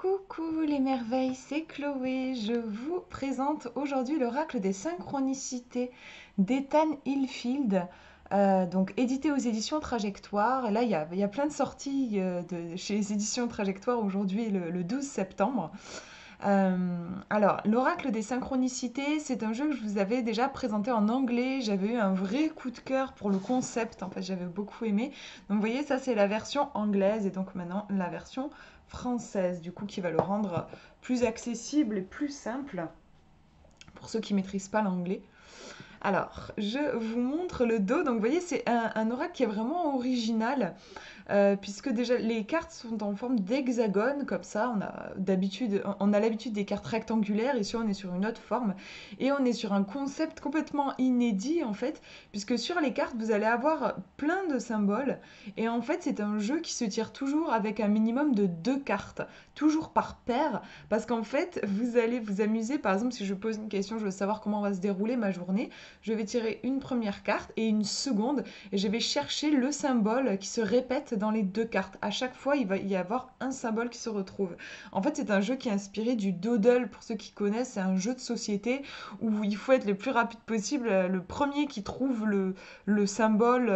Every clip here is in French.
Coucou les merveilles, c'est Chloé. Je vous présente aujourd'hui l'oracle des synchronicités d'Ethan Hillfield, donc édité aux éditions Trajectoire. Et là, il y a plein de sorties chez les éditions Trajectoire aujourd'hui, le 12 septembre. Alors, l'oracle des synchronicités, c'est un jeu que je vous avais déjà présenté en anglais. J'avais eu un vrai coup de cœur pour le concept, en fait, j'avais beaucoup aimé. Donc, vous voyez, ça, c'est la version anglaise et donc maintenant la version française, du coup, qui va le rendre plus accessible et plus simple pour ceux qui ne maîtrisent pas l'anglais. Alors, je vous montre le dos. Donc, vous voyez, c'est un oracle qui est vraiment original. Puisque déjà les cartes sont en forme d'hexagone, comme ça, on a l'habitude des cartes rectangulaires, ici on est sur une autre forme, et on est sur un concept complètement inédit en fait, puisque sur les cartes vous allez avoir plein de symboles, et en fait c'est un jeu qui se tire toujours avec un minimum de 2 cartes, toujours par paire, parce qu'en fait vous allez vous amuser, par exemple si je pose une question, je veux savoir comment va se dérouler ma journée, je vais tirer une première carte et une seconde, et je vais chercher le symbole qui se répète dans les 2 cartes. À chaque fois, il va y avoir un symbole qui se retrouve. En fait, c'est un jeu qui est inspiré du Doodle, pour ceux qui connaissent. C'est un jeu de société où il faut être le plus rapide possible. Le premier qui trouve le symbole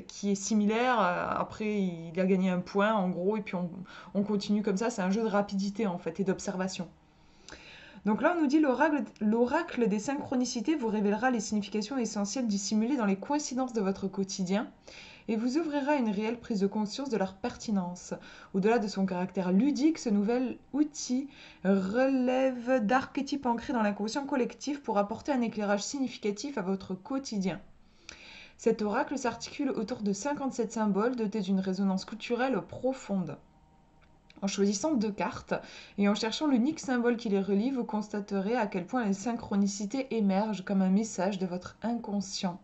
qui est similaire, après, il a gagné un point, en gros, et puis on continue comme ça. C'est un jeu de rapidité, en fait, et d'observation. Donc là, on nous dit l'oracle des synchronicités vous révélera les significations essentielles dissimulées dans les coïncidences de votre quotidien et vous ouvrira une réelle prise de conscience de leur pertinence. Au-delà de son caractère ludique, ce nouvel outil relève d'archétypes ancrés dans l'inconscient collectif pour apporter un éclairage significatif à votre quotidien. Cet oracle s'articule autour de 57 symboles dotés d'une résonance culturelle profonde. En choisissant 2 cartes et en cherchant l'unique symbole qui les relie, vous constaterez à quel point les synchronicités émergent comme un message de votre inconscient.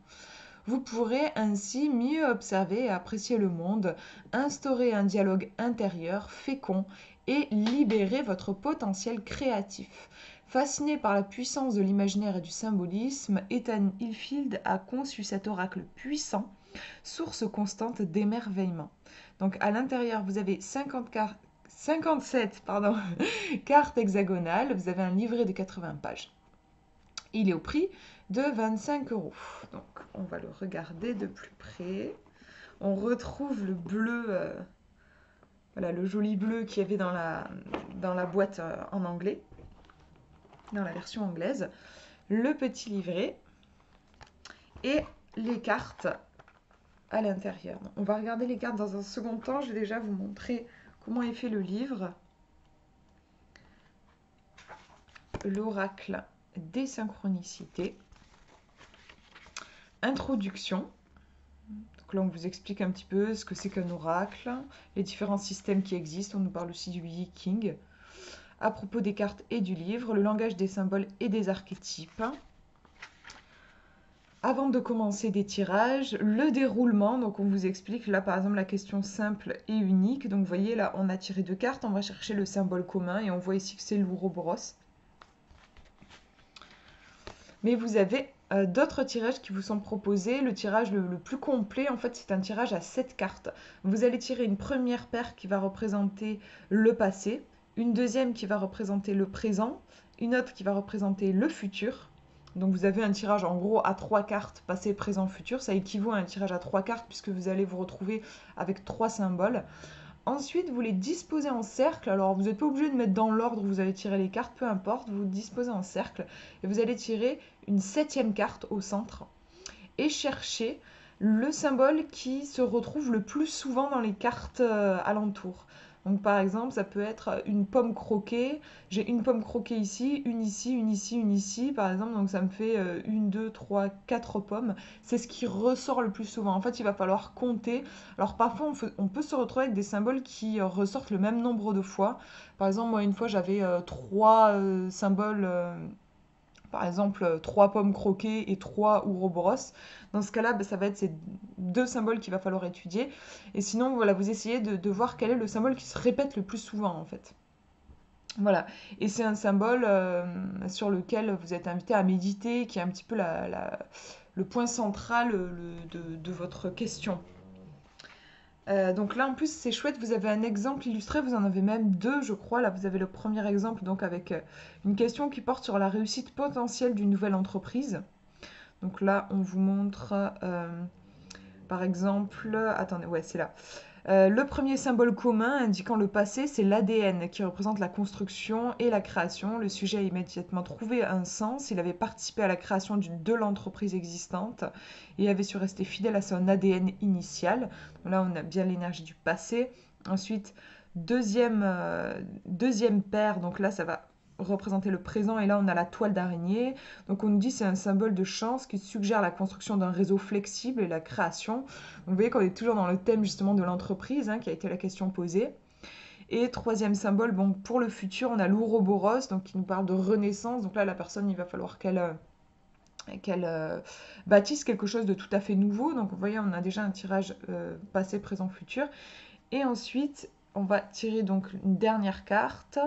Vous pourrez ainsi mieux observer et apprécier le monde, instaurer un dialogue intérieur fécond et libérer votre potentiel créatif. Fasciné par la puissance de l'imaginaire et du symbolisme, Ethan Hillfield a conçu cet oracle puissant, source constante d'émerveillement. Donc à l'intérieur, vous avez 57 cartes hexagonales, vous avez un livret de 80 pages. Il est au prix de 25 euros. Donc, on va le regarder de plus près. On retrouve le bleu, voilà, le joli bleu qu'il y avait dans la boîte en anglais, dans la version anglaise. Le petit livret et les cartes à l'intérieur. On va regarder les cartes dans un second temps. Je vais déjà vous montrer comment est fait le livre. L'oracle des synchronicités. Introduction. Donc là, on vous explique un petit peu ce que c'est qu'un oracle, les différents systèmes qui existent. On nous parle aussi du Yi-King. À propos des cartes et du livre, le langage des symboles et des archétypes. Avant de commencer des tirages, le déroulement. Donc on vous explique là par exemple la question simple et unique. Donc vous voyez là, on a tiré 2 cartes, on va chercher le symbole commun et on voit ici que c'est l'Ouroboros. Mais vous avez d'autres tirages qui vous sont proposés. Le tirage le plus complet, en fait, c'est un tirage à 7 cartes. Vous allez tirer une première paire qui va représenter le passé, une deuxième qui va représenter le présent, une autre qui va représenter le futur. Donc vous avez un tirage en gros à 3 cartes, passé, présent, futur. Ça équivaut à un tirage à 3 cartes puisque vous allez vous retrouver avec 3 symboles. Ensuite, vous les disposez en cercle. Alors, vous n'êtes pas obligé de mettre dans l'ordre où vous allez tirer les cartes, peu importe. Vous disposez en cercle et vous allez tirer une 7e carte au centre et chercher le symbole qui se retrouve le plus souvent dans les cartes alentours. Donc, par exemple, ça peut être une pomme croquée. J'ai une pomme croquée ici, une ici, une ici, une ici, par exemple. Donc, ça me fait 1, 2, 3, 4 pommes. C'est ce qui ressort le plus souvent. En fait, il va falloir compter. Alors, parfois, on peut se retrouver avec des symboles qui ressortent le même nombre de fois. Par exemple, moi, une fois, j'avais 3 symboles par exemple 3 pommes croquées et 3 ouroboros. Dans ce cas-là, ça va être ces 2 symboles qu'il va falloir étudier. Et sinon, voilà, vous essayez de voir quel est le symbole qui se répète le plus souvent, en fait. Voilà. Et c'est un symbole sur lequel vous êtes invité à méditer, qui est un petit peu le point central de votre question. Donc là, en plus, c'est chouette, vous avez un exemple illustré, vous en avez même deux, je crois. Là, vous avez le premier exemple, donc avec une question qui porte sur la réussite potentielle d'une nouvelle entreprise. Donc là, on vous montre, par exemple, attendez, ouais, c'est là. Le premier symbole commun indiquant le passé, c'est l'ADN qui représente la construction et la création. Le sujet a immédiatement trouvé un sens. Il avait participé à la création de l'entreprise existante et avait su rester fidèle à son ADN initial. Donc là, on a bien l'énergie du passé. Ensuite, deuxième paire, donc là, ça va représenter le présent et là, on a la toile d'araignée. Donc on nous dit que c'est un symbole de chance qui suggère la construction d'un réseau flexible et la création. Donc, vous voyez qu'on est toujours dans le thème justement de l'entreprise, hein, qui a été la question posée. Et troisième symbole, bon, pour le futur, on a l'ouroboros, donc qui nous parle de renaissance. Donc là, la personne, il va falloir qu'elle bâtisse quelque chose de tout à fait nouveau. Donc vous voyez, on a déjà un tirage passé, présent, futur. Et ensuite, on va tirer donc une dernière carte.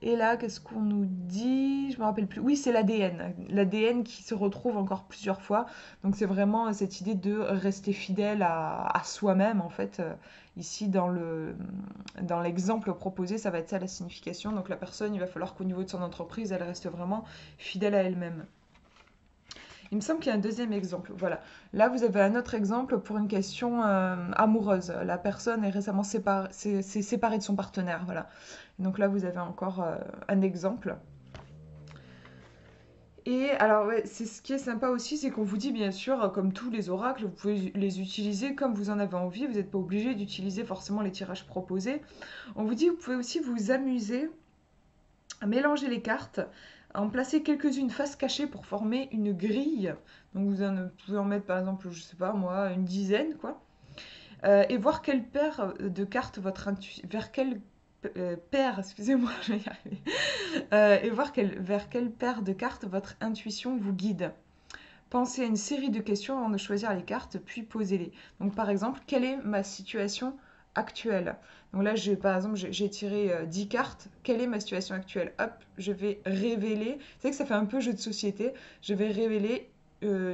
Et là, qu'est-ce qu'on nous dit? Je me rappelle plus. Oui, c'est l'ADN. L'ADN qui se retrouve encore plusieurs fois. Donc c'est vraiment cette idée de rester fidèle à soi-même, en fait. Ici, dans l'exemple proposé, ça va être ça la signification. Donc la personne, il va falloir qu'au niveau de son entreprise, elle reste vraiment fidèle à elle-même. Il me semble qu'il y a un deuxième exemple. Voilà. Là, vous avez un autre exemple pour une question amoureuse. La personne est récemment s'est séparée de son partenaire. Voilà. Donc là, vous avez encore un exemple. Et alors, ouais, c'est ce qui est sympa aussi, c'est qu'on vous dit bien sûr, comme tous les oracles, vous pouvez les utiliser comme vous en avez envie. Vous n'êtes pas obligé d'utiliser forcément les tirages proposés. On vous dit, vous pouvez aussi vous amuser à mélanger les cartes, à en placer quelques-unes face cachée pour former une grille. Donc pouvez en mettre par exemple, je sais pas moi, une dizaine quoi. Et voir quelle paire de cartes votre intuition, vers quelle paire, excusez-moi, je vais y arriver. Et voir vers quelle paire de cartes votre intuition vous guide. Pensez à une série de questions avant de choisir les cartes, puis posez-les. Donc par exemple, quelle est ma situation actuelle? Donc là, par exemple, j'ai tiré 10 cartes. Quelle est ma situation actuelle? Hop, je vais révéler. C'est vrai que ça fait un peu jeu de société. Je vais révéler,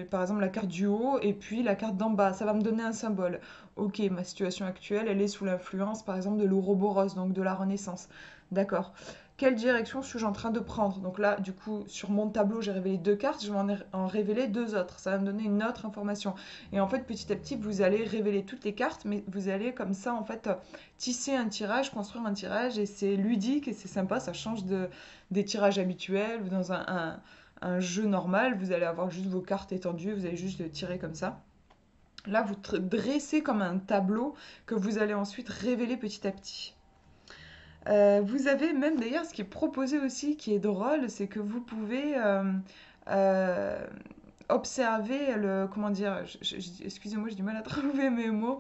par exemple, la carte du haut et puis la carte d'en bas. Ça va me donner un symbole. Ok, ma situation actuelle, elle est sous l'influence, par exemple, de l'ouroboros, donc de la Renaissance. D'accord. Quelle direction suis-je en train de prendre? Donc là, du coup, sur mon tableau, j'ai révélé deux cartes, je vais en révéler deux autres. Ça va me donner une autre information. Et en fait, petit à petit, vous allez révéler toutes les cartes, mais vous allez comme ça, en fait, tisser un tirage, construire un tirage, et c'est ludique et c'est sympa, ça change des tirages habituels ou dans un jeu normal. Vous allez avoir juste vos cartes étendues, vous allez juste tirer comme ça. Là, vous dressez comme un tableau que vous allez ensuite révéler petit à petit. Vous avez même d'ailleurs ce qui est proposé aussi, qui est drôle, c'est que vous pouvez euh, observer comment dire, excusez-moi, j'ai du mal à trouver mes mots,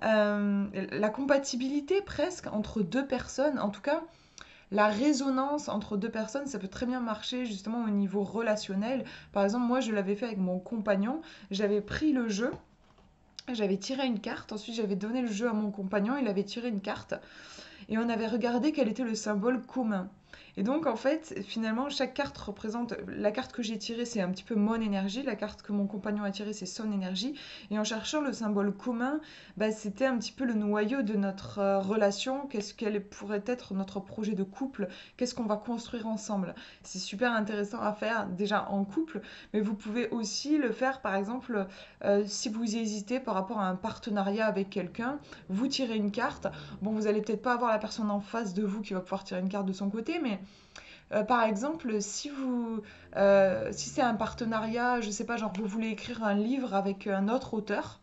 la compatibilité presque entre deux personnes, en tout cas. La résonance entre deux personnes, ça peut très bien marcher justement au niveau relationnel. Par exemple, moi, je l'avais fait avec mon compagnon. J'avais pris le jeu, j'avais tiré une carte, ensuite j'avais donné le jeu à mon compagnon, il avait tiré une carte et on avait regardé quel était le symbole commun. Et donc en fait, finalement, chaque carte représente, la carte que j'ai tirée, c'est un petit peu mon énergie, la carte que mon compagnon a tirée, c'est son énergie. Et en cherchant le symbole commun, bah, c'était un petit peu le noyau de notre relation, qu'est-ce qu'elle pourrait être notre projet de couple, qu'est-ce qu'on va construire ensemble. C'est super intéressant à faire déjà en couple, mais vous pouvez aussi le faire par exemple si vous hésitez par rapport à un partenariat avec quelqu'un, vous tirez une carte. Bon, vous allez peut-être pas avoir la personne en face de vous qui va pouvoir tirer une carte de son côté, mais par exemple, si c'est un partenariat, je sais pas, genre vous voulez écrire un livre avec un autre auteur,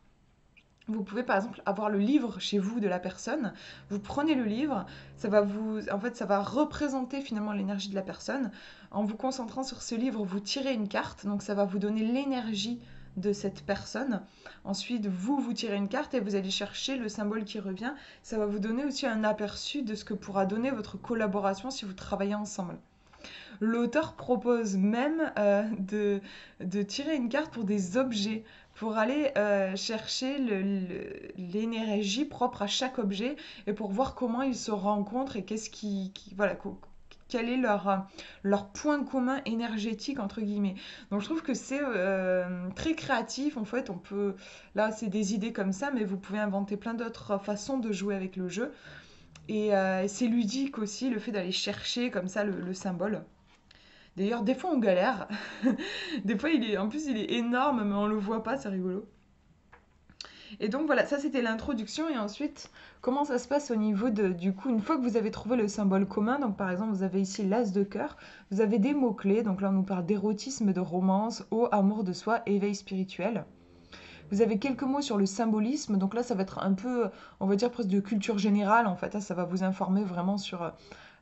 vous pouvez par exemple avoir le livre chez vous de la personne, vous prenez le livre, en fait, ça va représenter finalement l'énergie de la personne. En vous concentrant sur ce livre, vous tirez une carte, donc ça va vous donner l'énergie de cette personne. Ensuite, vous tirez une carte et vous allez chercher le symbole qui revient. Ça va vous donner aussi un aperçu de ce que pourra donner votre collaboration si vous travaillez ensemble. L'auteur propose même de tirer une carte pour des objets, pour aller chercher l'énergie propre à chaque objet et pour voir comment ils se rencontrent et qu'est-ce voilà, quel est leur point commun énergétique, entre guillemets. Donc je trouve que c'est très créatif. En fait, on peut... Là, c'est des idées comme ça, mais vous pouvez inventer plein d'autres façons de jouer avec le jeu. Et c'est ludique aussi, le fait d'aller chercher comme ça le symbole. D'ailleurs, des fois, on galère. Des fois, en plus, il est énorme, mais on le voit pas, c'est rigolo. Et donc voilà, ça c'était l'introduction. Et ensuite, comment ça se passe au niveau du coup, une fois que vous avez trouvé le symbole commun, donc par exemple, vous avez ici l'as de cœur, vous avez des mots-clés. Donc là, on nous parle d'érotisme, de romance, eau, amour de soi, éveil spirituel. Vous avez quelques mots sur le symbolisme. Donc là, ça va être un peu, on va dire presque de culture générale en fait. Là, ça va vous informer vraiment sur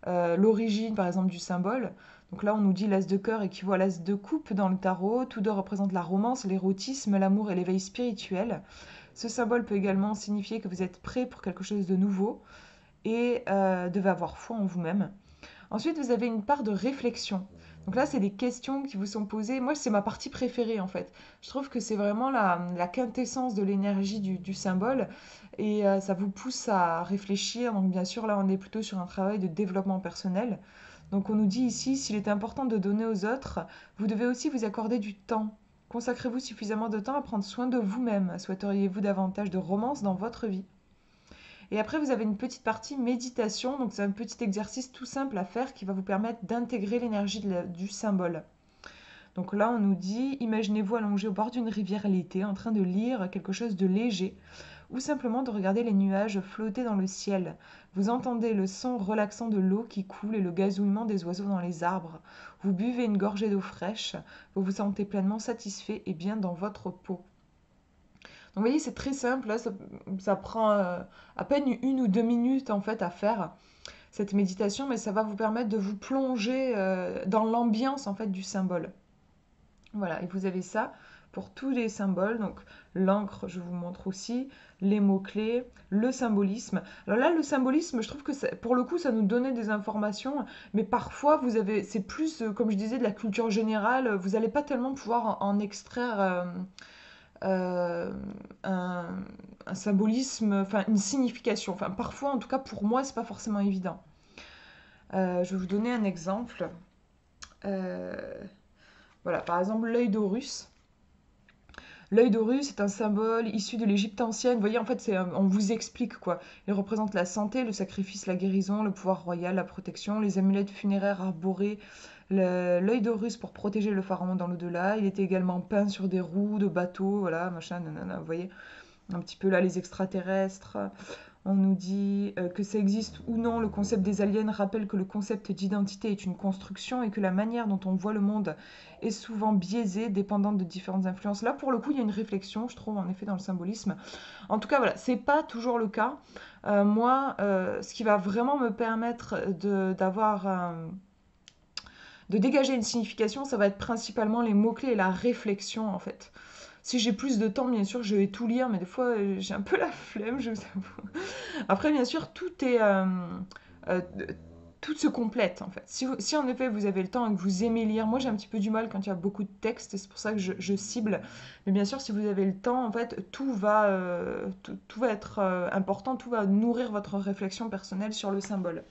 l'origine, par exemple, du symbole. Donc là, on nous dit l'as de cœur équivaut à l'as de coupe dans le tarot. Tous deux représentent la romance, l'érotisme, l'amour et l'éveil spirituel. Ce symbole peut également signifier que vous êtes prêt pour quelque chose de nouveau et devez avoir foi en vous-même. Ensuite, vous avez une part de réflexion. Donc là, c'est des questions qui vous sont posées. Moi, c'est ma partie préférée en fait. Je trouve que c'est vraiment la quintessence de l'énergie du symbole et ça vous pousse à réfléchir. Donc bien sûr, là, on est plutôt sur un travail de développement personnel. Donc on nous dit ici, s'il est important de donner aux autres, vous devez aussi vous accorder du temps. Consacrez-vous suffisamment de temps à prendre soin de vous-même. Souhaiteriez-vous davantage de romance dans votre vie? Et après, vous avez une petite partie méditation. Donc c'est un petit exercice tout simple à faire qui va vous permettre d'intégrer l'énergie du symbole. Donc là, on nous dit, imaginez-vous allongé au bord d'une rivière l'été, en train de lire quelque chose de léger, ou simplement de regarder les nuages flotter dans le ciel. Vous entendez le son relaxant de l'eau qui coule et le gazouillement des oiseaux dans les arbres. Vous buvez une gorgée d'eau fraîche, vous vous sentez pleinement satisfait et bien dans votre peau. Donc vous voyez, c'est très simple, là, ça prend à peine 1 ou 2 minutes en fait à faire cette méditation, mais ça va vous permettre de vous plonger dans l'ambiance en fait du symbole. Voilà, et vous avez ça pour tous les symboles. Donc l'encre, je vous montre aussi, les mots-clés, le symbolisme. Alors là, le symbolisme, je trouve que pour le coup, ça nous donnait des informations, mais parfois, c'est plus, comme je disais, de la culture générale. Vous n'allez pas tellement pouvoir en extraire euh, un, un symbolisme, enfin une signification. Enfin, parfois, en tout cas, pour moi, c'est pas forcément évident. Je vais vous donner un exemple. Euh, voilà, par exemple, l'œil d'Horus. L'œil d'Horus est un symbole issu de l'Égypte ancienne. Vous voyez, en fait, on vous explique quoi. Il représente la santé, le sacrifice, la guérison, le pouvoir royal, la protection, les amulettes funéraires arborées, l'œil d'Horus pour protéger le pharaon dans l'au-delà. Il était également peint sur des roues de bateaux, voilà, machin, nanana. Vous voyez, un petit peu là les extraterrestres. On nous dit que ça existe ou non, le concept des aliens rappelle que le concept d'identité est une construction et que la manière dont on voit le monde est souvent biaisée, dépendante de différentes influences. Là, pour le coup, il y a une réflexion, je trouve, en effet, dans le symbolisme. En tout cas, voilà, c'est pas toujours le cas. Moi, ce qui va vraiment me permettre de dégager une signification, ça va être principalement les mots-clés et la réflexion, en fait. Si j'ai plus de temps, bien sûr, je vais tout lire, mais des fois, j'ai un peu la flemme, je vous avoue. Après, bien sûr, euh, tout se complète, en fait. Si en effet vous avez le temps et que vous aimez lire, moi j'ai un petit peu du mal quand il y a beaucoup de texte, c'est pour ça que je cible. Mais bien sûr, si vous avez le temps, en fait, tout va être important, tout va nourrir votre réflexion personnelle sur le symbole.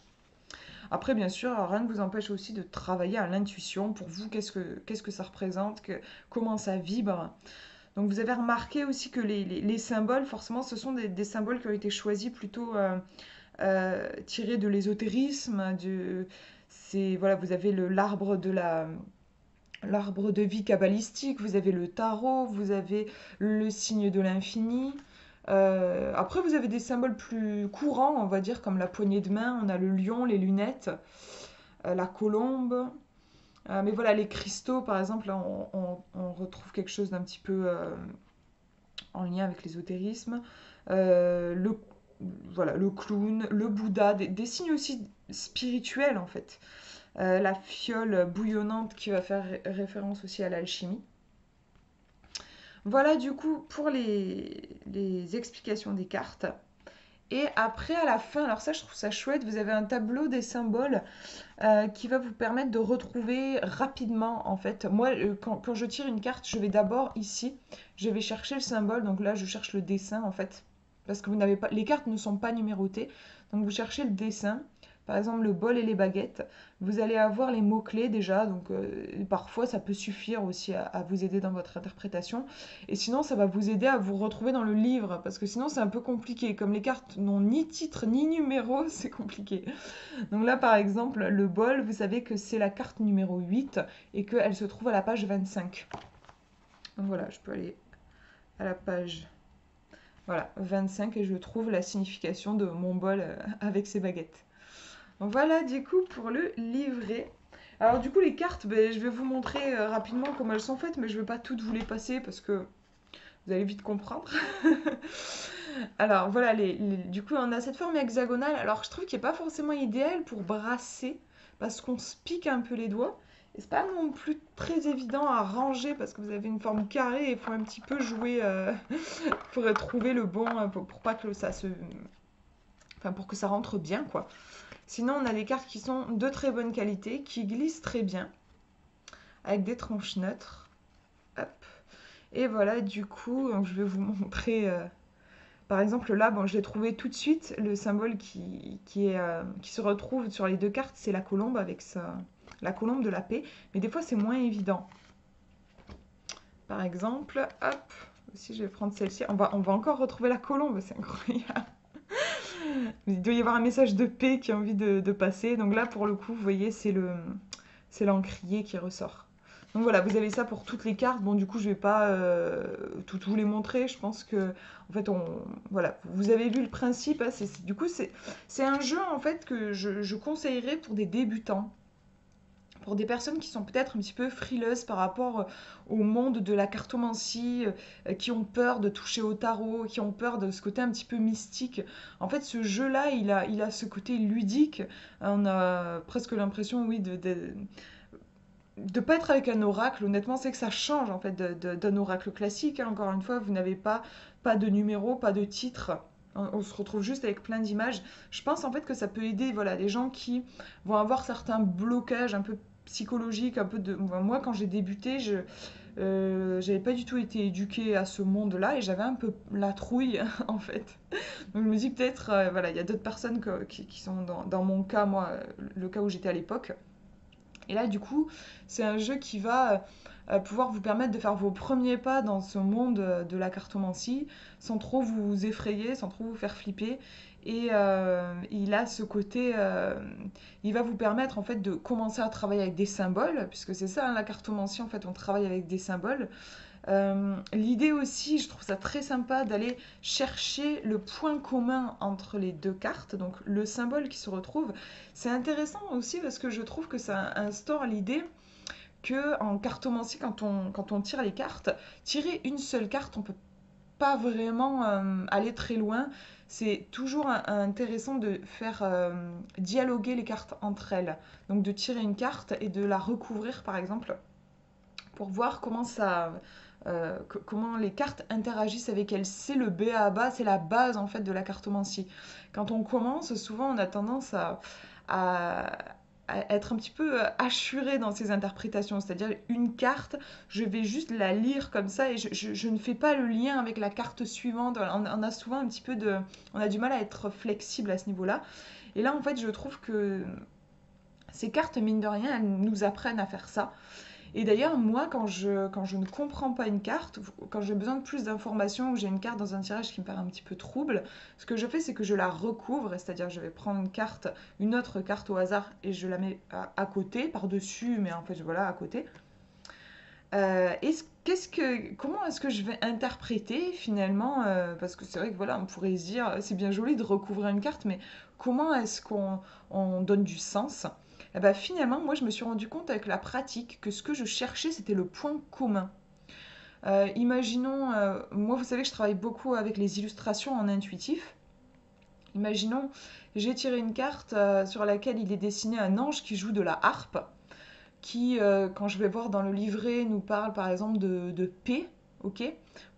Après, bien sûr, rien ne vous empêche aussi de travailler à l'intuition. Pour vous, qu'est-ce que ça représente, comment ça vibre. Donc vous avez remarqué aussi que les symboles, forcément, ce sont des symboles qui ont été choisis plutôt tirés de l'ésotérisme. Voilà, vous avez l'arbre de vie kabbalistique, vous avez le tarot, vous avez le signe de l'infini. Après, vous avez des symboles plus courants, on va dire, comme la poignée de main, on a le lion, les lunettes, la colombe. Mais voilà, les cristaux, par exemple, là, on retrouve quelque chose d'un petit peu en lien avec l'ésotérisme. Euh, le, voilà, le clown, le Bouddha, des signes aussi spirituels, en fait. La fiole bouillonnante qui va faire référence aussi à l'alchimie. Voilà du coup pour les explications des cartes. Et après, à la fin, alors ça, je trouve ça chouette, vous avez un tableau des symboles qui va vous permettre de retrouver rapidement, en fait. Moi, quand je tire une carte, je vais d'abord ici, je vais chercher le symbole. Donc là, je cherche le dessin, en fait, parce que vous n'avez pas, les cartes ne sont pas numérotées. Donc vous cherchez le dessin. par exemple le bol et les baguettes, vous allez avoir les mots-clés déjà, donc parfois ça peut suffire aussi à vous aider dans votre interprétation. Et sinon, ça va vous aider à vous retrouver dans le livre, parce que sinon c'est un peu compliqué. Comme les cartes n'ont ni titre ni numéro, c'est compliqué. Donc là, par exemple, le bol, vous savez que c'est la carte numéro 8 et qu'elle se trouve à la page 25. Donc voilà, je peux aller à la page voilà, 25 et je trouve la signification de mon bol avec ses baguettes. Donc voilà du coup pour le livret. Alors du coup les cartes, ben, je vais vous montrer rapidement comment elles sont faites, mais je ne vais pas toutes vous les passer parce que vous allez vite comprendre. Alors voilà, du coup on a cette forme hexagonale. Alors je trouve qu'il n'est pas forcément idéal pour brasser parce qu'on se pique un peu les doigts. Et c'est pas non plus très évident à ranger parce que vous avez une forme carrée et il faut un petit peu jouer pour trouver le bon, pour pas que ça se... Enfin, pour que ça rentre bien, quoi. Sinon, on a des cartes qui sont de très bonne qualité, qui glissent très bien, avec des tranches neutres. Hop. Et voilà, du coup, je vais vous montrer... Par exemple, là, bon, je l'ai trouvé tout de suite. Le symbole qui se retrouve sur les deux cartes, c'est la colombe avec la colombe de la paix. Mais des fois, c'est moins évident. Par exemple, hop, si je vais prendre celle-ci, on va encore retrouver la colombe, c'est incroyable. Il doit y avoir un message de paix qui a envie de passer. Donc là, pour le coup, vous voyez, c'est l'encrier qui ressort. Donc voilà, vous avez ça pour toutes les cartes. Bon, du coup, je vais pas toutes vous les montrer. Je pense que, en fait, voilà, vous avez vu le principe. Hein, du coup, c'est un jeu, en fait, que je conseillerais pour des débutants. Pour des personnes qui sont peut-être un petit peu frileuses par rapport au monde de la cartomancie, qui ont peur de toucher au tarot, qui ont peur de ce côté un petit peu mystique. En fait, ce jeu-là, il a ce côté ludique. On a presque l'impression, oui, de pas être avec un oracle. Honnêtement, c'est que ça change en fait d'un oracle classique. Hein. Encore une fois, vous n'avez pas de numéro, pas de titre. On se retrouve juste avec plein d'images. Je pense en fait que ça peut aider voilà, les gens qui vont avoir certains blocages un peu psychologiques, un peu de... Moi, quand j'ai débuté, j'avais pas du tout été éduquée à ce monde-là et j'avais un peu la trouille en fait. Donc je me dis peut-être, voilà, il y a d'autres personnes qui sont dans mon cas, moi, le cas où j'étais à l'époque. Et là, du coup, c'est un jeu qui va pouvoir vous permettre de faire vos premiers pas dans ce monde de la cartomancie sans trop vous effrayer, sans trop vous faire flipper. Et il a ce côté, il va vous permettre en fait de commencer à travailler avec des symboles, puisque c'est ça hein, la cartomancie, en fait, on travaille avec des symboles. L'idée aussi, je trouve ça très sympa d'aller chercher le point commun entre les deux cartes, donc le symbole qui se retrouve. C'est intéressant aussi parce que je trouve que ça instaure l'idée que en cartomancie, quand on tire les cartes, tirer une seule carte, on peut pas vraiment aller très loin. C'est toujours intéressant de faire dialoguer les cartes entre elles. Donc de tirer une carte et de la recouvrir par exemple pour voir comment les cartes interagissent avec elles. C'est le B à bas, c'est la base en fait de la cartomancie. Quand on commence, souvent on a tendance à, à être un petit peu assuré dans ses interprétations, c'est-à-dire une carte, je vais juste la lire comme ça et je ne fais pas le lien avec la carte suivante. On a souvent un petit peu on a du mal à être flexible à ce niveau-là. Et là, en fait, je trouve que ces cartes, mine de rien, elles nous apprennent à faire ça. Et d'ailleurs, moi, quand je ne comprends pas une carte, quand j'ai besoin de plus d'informations ou j'ai une carte dans un tirage qui me paraît un petit peu trouble, ce que je fais, c'est que je la recouvre, c'est-à-dire je vais prendre une autre carte au hasard et je la mets à côté, par-dessus, mais en fait, voilà, à côté. Comment est-ce que je vais interpréter finalement parce que c'est vrai que voilà, on pourrait se dire, c'est bien joli de recouvrir une carte, mais comment est-ce qu'on donne du sens? Eh ben, finalement, moi, je me suis rendu compte avec la pratique que ce que je cherchais, c'était le point commun. Imaginons, moi, vous savez que je travaille beaucoup avec les illustrations en intuitif. Imaginons, j'ai tiré une carte sur laquelle il est dessiné un ange qui joue de la harpe qui, quand je vais voir dans le livret, nous parle par exemple de paix, ok?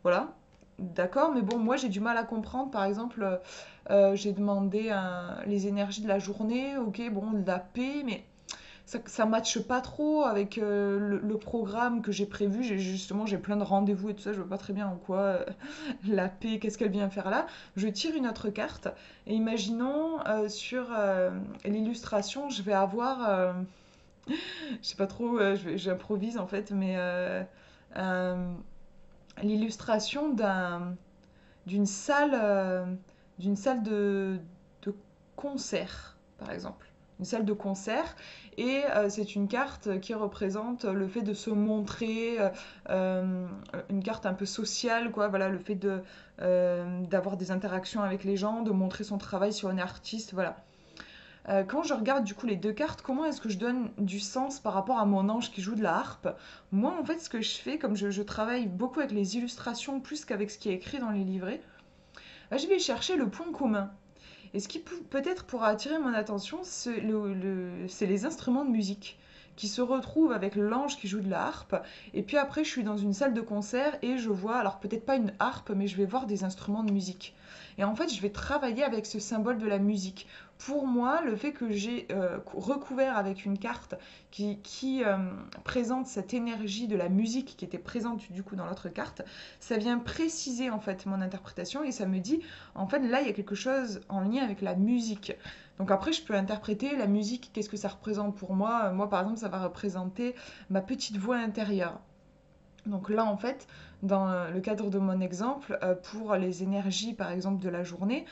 Voilà, d'accord, mais bon, moi j'ai du mal à comprendre, par exemple, j'ai demandé les énergies de la journée, ok, bon, de la paix, mais ça matche pas trop avec le programme que j'ai prévu. Justement, j'ai plein de rendez-vous et tout ça, je vois pas très bien en quoi la paix, qu'est-ce qu'elle vient faire là. Je tire une autre carte et imaginons sur l'illustration, je vais avoir, je sais pas trop, j'improvise en fait, mais euh, l'illustration d'une salle, d'une salle de concert, par exemple. Une salle de concert, et c'est une carte qui représente le fait de se montrer, euh, une carte un peu sociale, quoi, voilà, le fait d'avoir des interactions avec les gens, de montrer son travail si on est artiste, voilà. Quand je regarde du coup les deux cartes, comment est-ce que je donne du sens par rapport à mon ange qui joue de la harpe? Moi, en fait, ce que je fais, comme je travaille beaucoup avec les illustrations plus qu'avec ce qui est écrit dans les livrets, je vais chercher le point commun. Et ce qui peut-être pourra attirer mon attention, c'est les instruments de musique qui se retrouvent avec l'ange qui joue de la harpe. Et puis après, je suis dans une salle de concert et je vois, alors peut-être pas une harpe, mais je vais voir des instruments de musique. Et en fait, je vais travailler avec ce symbole de la musique. Pour moi, le fait que j'ai recouvert avec une carte qui présente cette énergie de la musique qui était présente du coup dans l'autre carte, ça vient préciser en fait mon interprétation et ça me dit en fait, là, il y a quelque chose en lien avec la musique. Donc après, je peux interpréter la musique, qu'est-ce que ça représente pour moi. Moi, par exemple, ça va représenter ma petite voix intérieure. Donc là, en fait, dans le cadre de mon exemple, pour les énergies, par exemple, de la journée,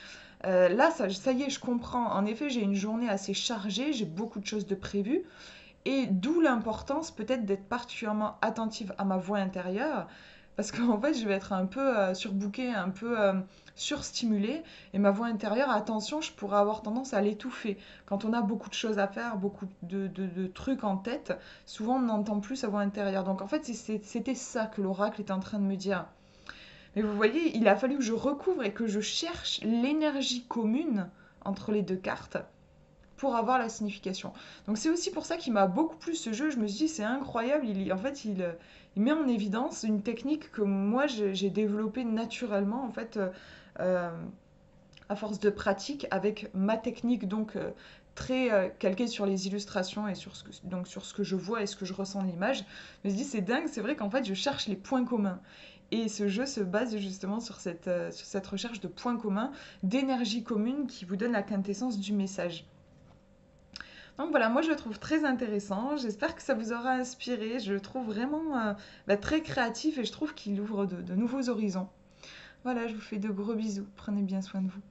là, ça y est, je comprends. En effet, j'ai une journée assez chargée, j'ai beaucoup de choses de prévues. Et d'où l'importance peut-être d'être particulièrement attentive à ma voix intérieure, parce qu'en fait, je vais être un peu surbookée, un peu surstimulée, et ma voix intérieure, attention, je pourrais avoir tendance à l'étouffer. Quand on a beaucoup de choses à faire, beaucoup de trucs en tête, souvent on n'entend plus sa voix intérieure. Donc en fait, c'était ça que l'oracle était en train de me dire. Mais vous voyez, il a fallu que je recouvre et que je cherche l'énergie commune entre les deux cartes pour avoir la signification. Donc c'est aussi pour ça qu'il m'a beaucoup plu ce jeu. Je me suis dit, c'est incroyable. En fait, il met en évidence une technique que moi j'ai développée naturellement, en fait, euh, à force de pratique, avec ma technique, donc très calquée sur les illustrations et donc sur ce que je vois et ce que je ressens de l'image. Je me suis dit, c'est dingue, c'est vrai qu'en fait, je cherche les points communs. Et ce jeu se base justement sur cette recherche de points communs, d'énergie commune qui vous donne la quintessence du message. Donc voilà, moi je le trouve très intéressant. J'espère que ça vous aura inspiré. Je le trouve vraiment très créatif et je trouve qu'il ouvre de nouveaux horizons. Voilà, je vous fais de gros bisous. Prenez bien soin de vous.